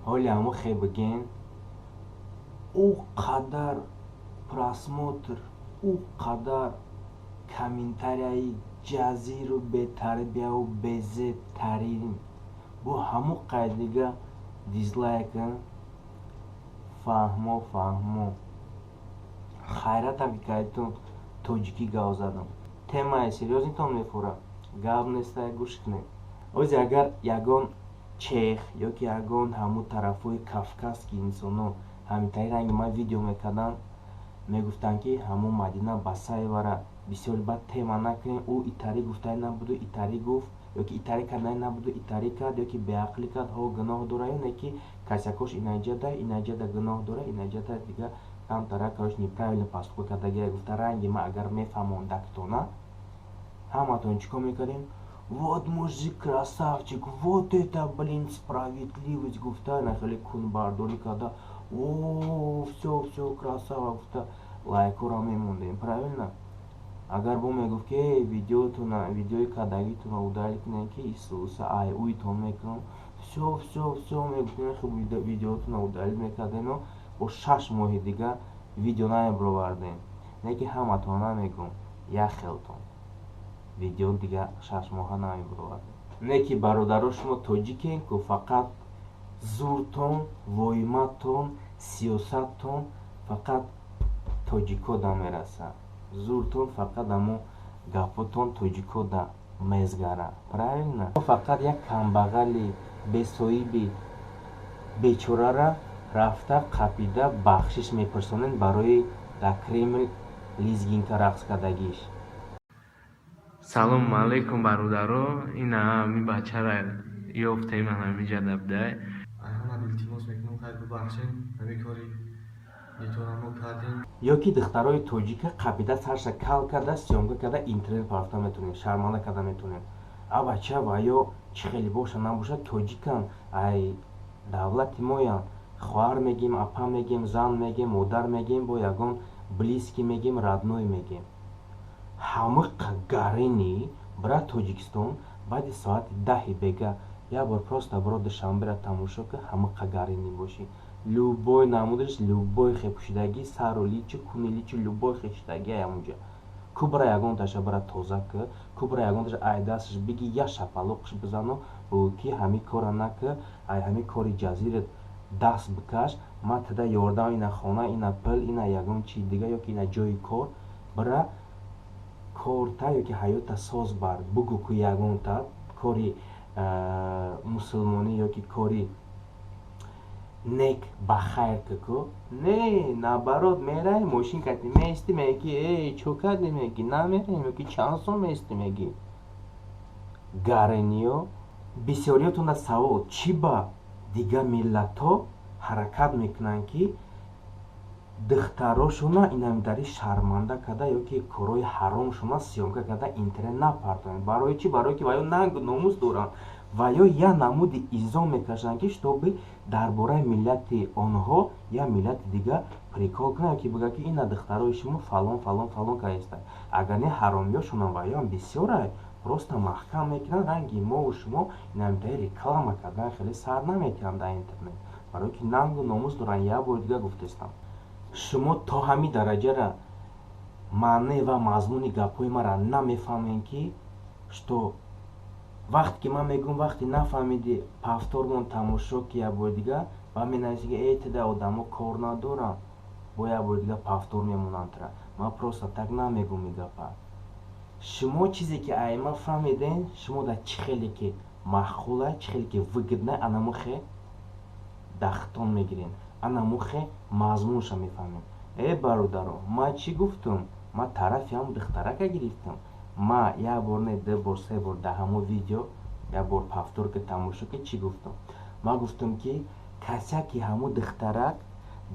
ҳоли ҳамо хебиген ӯ қадар просмотр, ӯ қадар комментарияи ҷазиру бетарбияву безебтарин бо ҳамо қайдига дизлайкин фаҳмо хайратам ки кайдитон тоҷикӣ гав задам. Темаи серьёзнитон мефура, гав нестай гӯш кунед. Ози агар ягон чех ё ки ягон ҳамо тарафҳои кавказки инсоно ҳамитаи ранги ман видео мекардан, мегуфтанд ки ҳамо Мадина Басаевара бисёр бад тема накунем, ӯ итари гуфтаи набуду итари гуфт, ё ки итари кардаи набуду итари кард, ё ки беақлӣ кард, ҳо гуноҳ дора, ё не ки касякош инаҷада гуноҳ дора, инаҷада дига камтара короче неправильно поступок кардагия. Гуфта ранги ма агар мефаҳмондактона ҳаматон чикор мекардем? Вот мужик красавчик, вот это блин справедливость гуфта, на хеле кунбардорӣ карда, о всё красава гуфта лайкора мемондем. Правильно? Агар бо мегуфт ки видеои кардагитона удалӣ кунем ки Исуса ай уитон мекунам, всё мегуфтем хуб видеотона удалӣ мекардем, бо 6 моҳи дига видео намебаровардем. Не ки ҳаматон намегум, яхелтон видео дига 6 моҳа намебаровардем. Не ки бародаро шумо тоҷикен ку фақат зуртон, воиматон, сиёсаттон фақат тоҷикода мераса. Зуртон фақат амо гапотон тоҷикода мезгара. Правильно? Фақат як камбағали бесоҳиби бечорара рафта қапида бахшиш мепурсонед барои дар Кремл лизгинка рақс кардагиш. Салому алейкум бародаро, ина ҳами бачара ёфтем ҳамиҷа дабдай. Айҳамад илтимос мекунам хайр бубахшем, ҳами кори метавонам кардем. Ё ки духтарои тоҷика қапида сарша кал карда сёмка карда интернет парафта метонем, шарманда карда метонем. А бача ва ё чӣ хеле боша набоша тоҷикан, ай давлати моян, хоҳар мегем, апа мегем, зан мегем, модар мегем, бо ягон близкӣ мегем, радной мегем. Ҳамақа гарини бира Тоҷикистон баъди соати 10 бега як бор просто биро душанбера тамошо ки ҳамақа гарини боши. Любой намудаш, любой хепушидагӣ, сару личи, куни личи, любой хешидагӣ амуҷа. Ку бира ягон таша бира тоза ки, ку бира ягон таша ай дасташ биги я шапалоқш бизано, бо ки ҳами кора наки, ай ҳами кори ҷазират даст бикаш, ман тада ёрдам ина хона, ина пил, ина ягон чи дига ё ки ина ҷои кор, бира корта ё ки ҳаёта соз бар бугу ку ягонта кори мусулмонӣ ё ки кори нек ба хайр ку не наоборот мераи мошин кати мести меги чӯ карди меги намерем ё ки чанд сом мести меги гарениё. Бисёриётона савол чӣ ба дига миллатҳо ҳаракат мекунанд ки духтарошона инамидари шарманда карда ё ки корои ҳаромшона сёмка карда интернет напартонанд. Барои чӣ? Барое ки ва ё нангу номус доранд ва ё я намуди изом мекашанд ки штоби дар бораи миллати онҳо я миллати дига прикол кунанд, ё ки бигӯянд ки ина духтарои шумо фалон кардастанд. Агар не ҳаромиёшонанд ва ё бисёрай просто маҳкам мекунанд ранги мову шумо инамидаи реклама кардан хеле сар наметиҳанд дар интернет, барое ки нангу номус доранд. як бори дига гуфтастам, шумо то ҳамин дараҷара маъне ва мазмуни гапҳои маро намефаҳмем ки што вақте ки ман мегӯям вақте нафаҳмиди повтормон тамошо ки як бори дига ва менависи ки тида одамо кор надоранд, бо як бори дига повтор мемонанд тра. Ман просто так намегӯям и гапа. Шумо чизе ки ай ман фаҳмидем, шумо дар чӣ хеле ки маъқулай, чӣ хеле ки выгоднай, анамухе дахтон мегирем, анамухе мазмунша мефаҳмем. Бародаро, ман чӣ гуфтам? Ман тарафи ҳам духтарака гирифтам. Ман як бор не ду бор се бор дар ҳамо видео як бор повтор ки тамошо ки чӣ гуфтам? Ман гуфтам ки касе ки ҳамо духтарак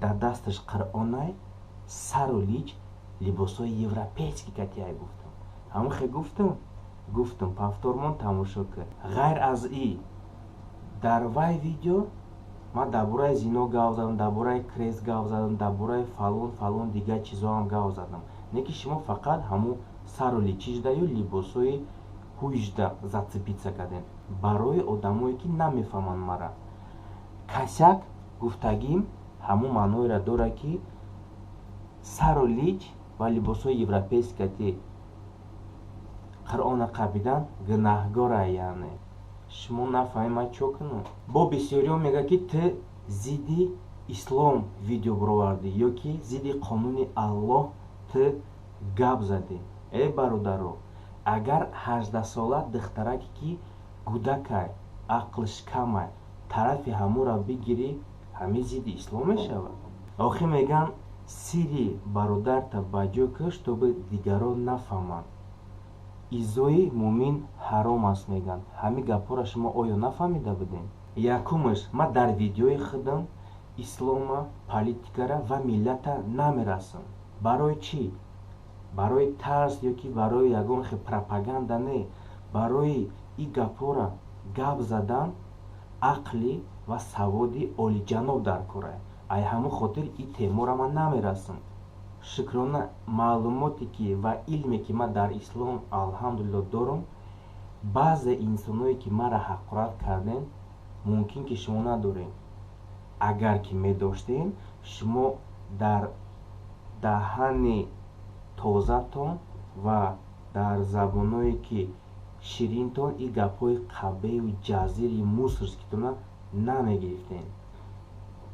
дар дасташ қуръонай, сару лич либосои европейски катияй гуфтам. Ҳамахе гуфтам повтормон тамошо ки. Ғайр аз и дар вай видео ман дар бораи зино гав задам, дар бораи крест гав задам, дар бораи фалон дига чизоам гав задам. Не ки шумо фақат ҳамо сару личижда ё либосои ҳуҷда зацепиться кардем барои одамое ки намефаҳманд мара. касак гуфтагим ҳамун маъноеро дорад ки сару лич ва либосҳои европейска ки қуръона қабидан гунаҳгора, яъне шумо нафаҳима чо кунам. Бо бисёриҳо мегӯяд ки ту зидди ислом видео буровардӣ ё ки зидди қонуни Аллоҳ ту гап задӣ. Бародаро, агар 18-сола духтараке ки гудакай, ақлш камай, тарафи ҳамура бигирӣ, ҳамин зидди ислом мешавад. Охир мегӯянд сирри бародарта ба ҷо куш, то би дигарон нафаҳманд. Изои муъмин ҳаром аст мегӯянд. Ҳамин гапҳоро шумо оё нафаҳмида будем? Якумаш, ман дар видеои худам ислома, политикара ва миллата намерасам. Барои чӣ? Барои тарс ё ки барои ягон хел пропаганда не. Барои ин гапҳоро гап задан ақли ва саводи олиҷаноб дар кор аст. Ай ҳамон хотир ин темаро ман намерасам. Шукрона маълумоте ки ва илме ки ман дар ислом алҳамдулиллоҳ дорам, баъзе инсоное ки маро ҳақорат кардем, мумкин ки шумо надорем. Агар ки медоштем, шумо дар даҳани тозатон ва дар забоное ки ширинтон ин гапҳои қабеҳу ҷазири мусорскитона намегирифтем.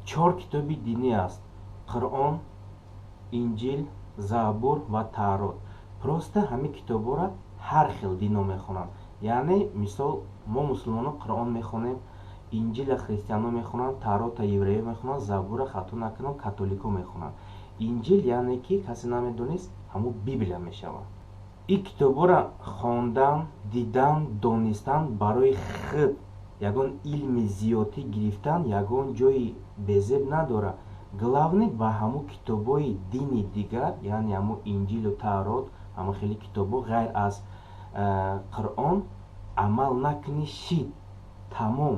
4 китоби динӣ аст: Қуръон, Инҷил, Забур ва Таърот. Просто ҳамин китобҳоро ҳар хел дино мехонанд. Яъне мисол мо мусулмонон Қуръон мехонем, Инҷила христианон мехонанд, Таърота евреё мехонанд, Забура хато накунам католикҳо мехонанд. Инҷил яъне ки касе намедонист, ҳамун Библия мешавад. ин китобҳоро хондан, дидан, донистан барои худ ягон илми зиёдӣ гирифтан ягон ҷои безеб надорад. Главни ба ҳамун китобҳои дини дигар, яъне ҳамун Инҷилу Таърот, ҳамун хели китобҳо ғайр аз Қуръон амал накунӣ, шид тамом.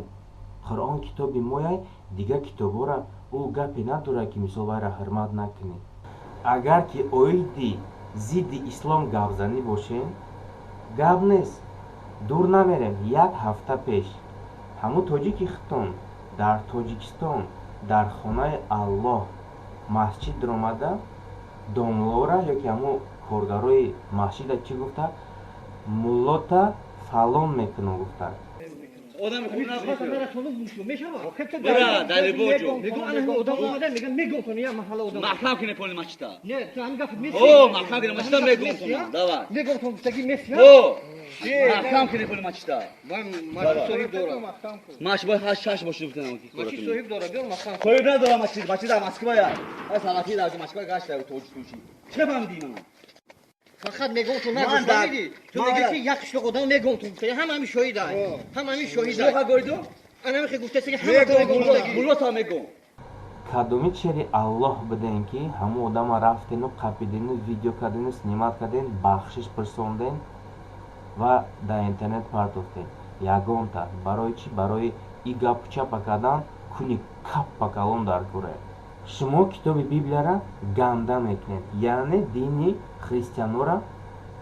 Қуръон китоби мояй, дигар китобҳоро ӯ гапе надорад ки мисол вайро ҳурмат накунӣ. Агар ки оиди зидди ислом гапзанӣ бошем, гап нест, дур намерем. 1 ҳафта пеш ҳамун тоҷики хутон дар Тоҷикистон дар хонаи Аллоҳ масҷид омада домлора ёки ҳамун коргарои масҷида чӣ гуфта? Муллота фалон мекунам гуфта. آدم خوب برا دلی بوجو میگم کنی یا محل آدم محکم کنه پول مچتا نه تو هم گفت میگم او محکم کنه مچتا میگم کنم دوا میگم تو تگی میگم او محکم کنه پول مچتا من صاحب دارم ماش باید هاش باشه بتونم کی ماشی صاحب دارم بیار محکم صاحب ندارم مچی در مسکو یا سلافی در مسکو گاش در توجی چه فهمیدی فقط میگم تو نمیدی تو میگی که یک شو قدام میگم تو همین شاهد است همین شاهد است چه گویدو انا میگم گفته که همین مولو تا میگم کدومی چری الله بدن که همو آدم رفتن و قپیدن و ویدیو کردن و سینمات کردن بخشش پرسوندن و در اینترنت پرتوفتن یگان تا برای چی؟ برای ای گپ چاپ کردن کنی کپ پکالون در کوره. شما کتاب بیبلیا را گنده میکنید، یعنی دینی خریستیانو را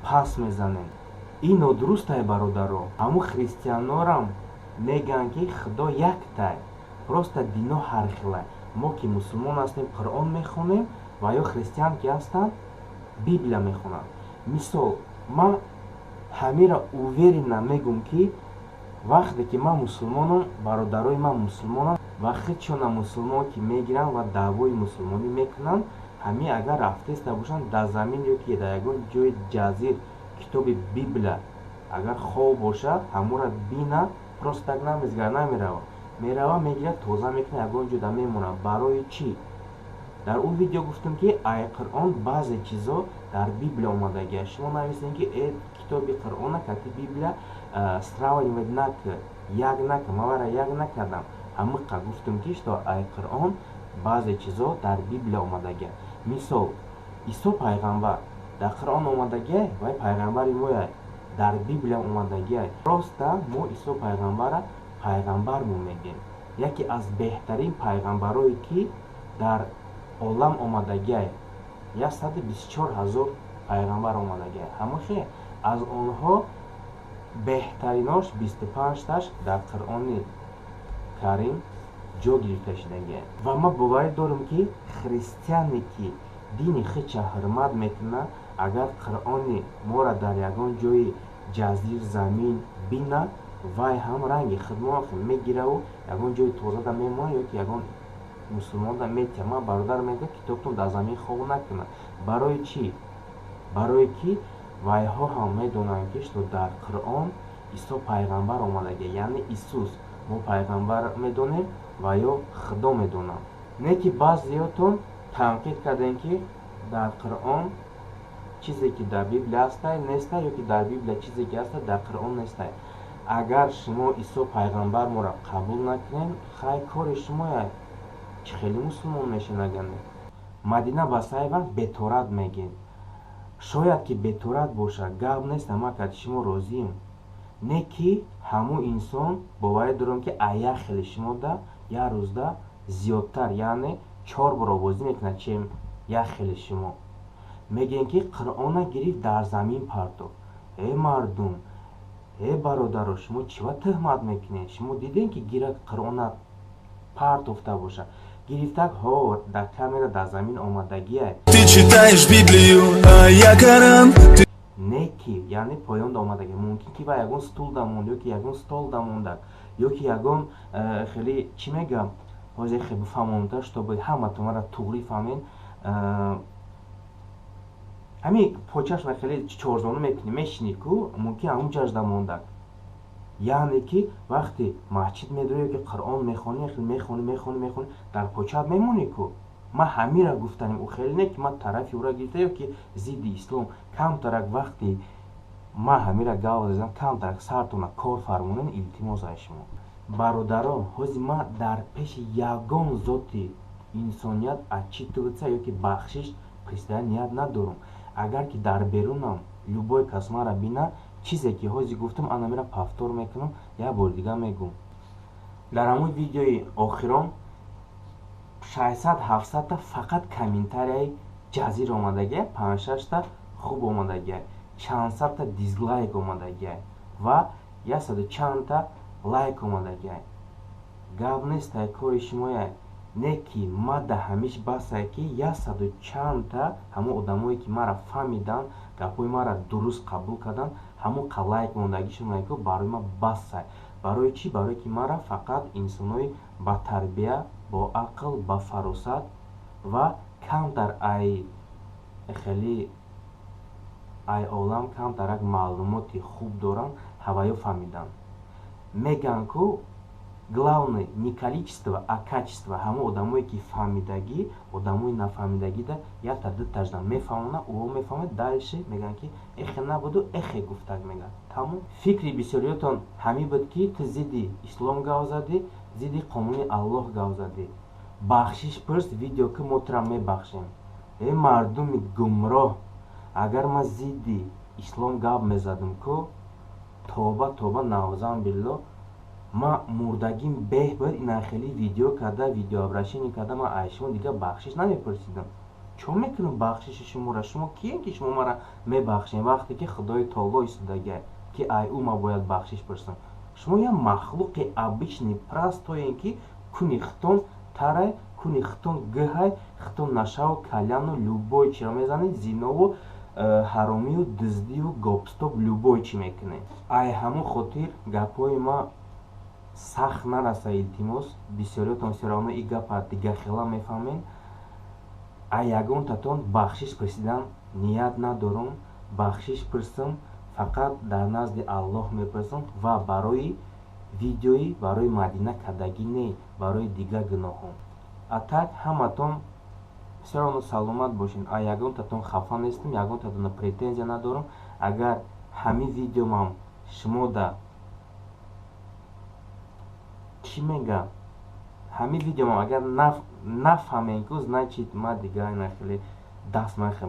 پس میزنید. این نادرست است برادرو. همون خریستیانو را میگن که خدا یک تای، پروست دینا هر خیلی. ما که مسلمان هستیم قرآن میخونیم و یا خریستیان که هستن بیبلیا میخونن. مثال ما همه را اووری نمیگم که وقتی که ما مسلمانم، برادرای ما مسلمانم، وقتی چون مسلمان که میگیرن و دعوای مسلمانی میکنن، همه اگر رفته باشن در زمین یا که در یگان جای جزیر کتاب بیبلیا اگر خواب باشه همو را بینه پروست تک نمیزگر میروه میگیره توزه میکنه یگان جدا میمونه. برای چی؟ در اون ویدیو گفتم که آیه قرآن بعضی چیزا در بیبلیا اومده گه. شما نویسین که کتاب قرآن کتی بیبلیا страва нак як нак мавара як накардам ҳамиқа гуфтам ки што ай Қуръон баъзе чизо дар Библия омадага. Мисол Исо пайғамбар дар Қуръон омадага, вай пайғамбари моя дар Библия омадага. Проста мо Исо пайғамбара пайғамбар мо мегем. Яке аз беҳтарин пайғамбарое ки дар олам омадага 124,000 пайғамбар омадага. ҳамахе аз онҳо беҳтаринош 25таш дар Қуръони Карим ҷо гирифта шудагия. Ва ма боварӣ дорам ки христиане ки дини хича ҳурмат мекунад, агар қуръони моро дар ягон ҷои ҷазир замин бина, вай ҳам ранги худмо мегираву ягон ҷои тозада мемонад ё ки ягон мусулмонда метия. Ма бародар мегӯям китобтон дар замин хоб накунад. Барои чӣ? Барое ки вайҳо ҳам медонанд ки што дар қуръон исо пайғамбар омадагия, яъне Исус мо пайғамбар медонем ва ё худо медонам. Не ки баъзеётон танқид кардем ки дар қуръон чизе ки дар библия ҳастай нестай, ё ки дар библия чизе ки ҳастай дар қуръон нестай. Агар шумо Исо пайғамбар моро қабул накунем, хай кори шумоя. Чӣ хеле мусулмон мешинагане? Мадина ба саи вақт беторат мегӯед. Шояд ки беторат бошад, гап нест амакад шумо розием. Не ки ҳамун инсон боварӣ дорам ки ая хеле шумода як рӯзда зиёдтар, яъне 4 бор овозӣ мекунад чем як хеле шумо. Мегӯем ки қуръона гирифт дар замин партофт. Мардум, бародаро, шумо чива тӯҳмат мекунед? Шумо дидем ки гирад қуръона партофта боша. Гирифтак ҳо дар камера дар замин омадагия. Ты читаешь Библию, а я Коран. Не ки, яъне поён да омадагия. Мумкин ки ва ягон стул да монд, ё ки ягон стол да мондак, ё ки ягон хеле чӣ мегам, ҳозир хеле бифаҳмонта, чтобы ҳаматон мара туғри фаҳмед. Ҳамин почашна хеле чорзону мекунӣ, мешинӣ ку, мумкин ҳамунҷаш да мондак. Яъне ки вақте масҷид медори ё ки қуръон мехонӣ, мехонӣ, дар почаат мемонӣ ку. Ма ҳамира гуфтанем, ӯ хеле не ки ма тарафи ӯра гирифта ё ки зидди ислом. Камтарак вақте ма ҳамира гап зазам, камтарак сартона кор фармонен, илтимос аз шумо. Бародарон, ҳозир ма дар пеши ягон зоти инсоният отчитываться ё ки бахшиш пристая ният надорам. Агар ки дар берунам любой кас мара бина, чизе ки ҳозир гуфтам, ана мера павтор мекунам, як бори дига мегӯм. Дар ҳамун видеои охирон 600-700 та фақат комментарияи ҷазир омадагия, 5-6 та хуб омадагия, чанд сад та дизлайк омадагия ва 100 чанд та лайк омадагия. Гап нестай кори шумоя. Не ки ма да ҳамиш басай ки 100 чанд та ҳамон одамое ки мара фаҳмидан, гапҳои мара дуруст қабул кардан, ҳамон лайк мондагишон ку барои ма басай. Барои чӣ? Барое ки мара фақат инсонои ба тарбия, бо ақл, ба фаросат ва камтар хеле ай олам камтарак маълумоти хуб доранд, ҳаваё фаҳмидан. Меган ку главное не количество, а качество. Ҳамон одамое ки фаҳмидагӣ, одамои нафаҳмидагӣ да якта дутажда мефаҳмонад, ӯҳо мефаҳмад, дальше меган ки эхе набуду, эхе гуфтак меган. Тамом. Фикри бисёриётон ҳамин буд ки ту зидди ислом гап задӣ, зидди қонуни Аллоҳ гап задӣ. Бахшиш пурс, видео ки мо тура мебахшем. Мардуми гумроҳ, агар ма зидди ислом гап мезадам ку, тоба навзан биллоҳ, ма мурдагим беҳбуд ина хеле видео карда, видеообращение карда, ма ай шумо дига бахшиш намепурсидам. Чон мекунам бахшиши шуморо? Шумо кием ки шумо мара мебахшем вақте ки худои таоло истодагия ки ай ӯ ма бояд бахшиш пурсам? Шумо як махлуқи обычный прастоен ки куни хитон тарай, куни хитон гӯҳай, хитон нашаву каляну любой чиро мезанед, зинову ҳаромию дуздию гопстоп любой чӣ мекунед. Ай ҳамон хотир гапҳои ма сахт нараса, илтимос бисёриётон серано и гапа дига хела мефаҳмед. Ай ягонтатон бахшиш пурсидан ният надорам. Бахшиш пурсам фақат дар назди Аллоҳ мепурсам ва барои видеои барои Мадина кардагӣ не, барои дига гуноҳон. Атак ҳаматон серано саломат бошед. Ай ягонтатон хафа нестам, ягонтатон претензия надорам. Агар ҳамин видеомам шумо да чӣ мегам, ҳамин видеомам агар нафаҳмем ку, значит ма дига нахеле даст нахе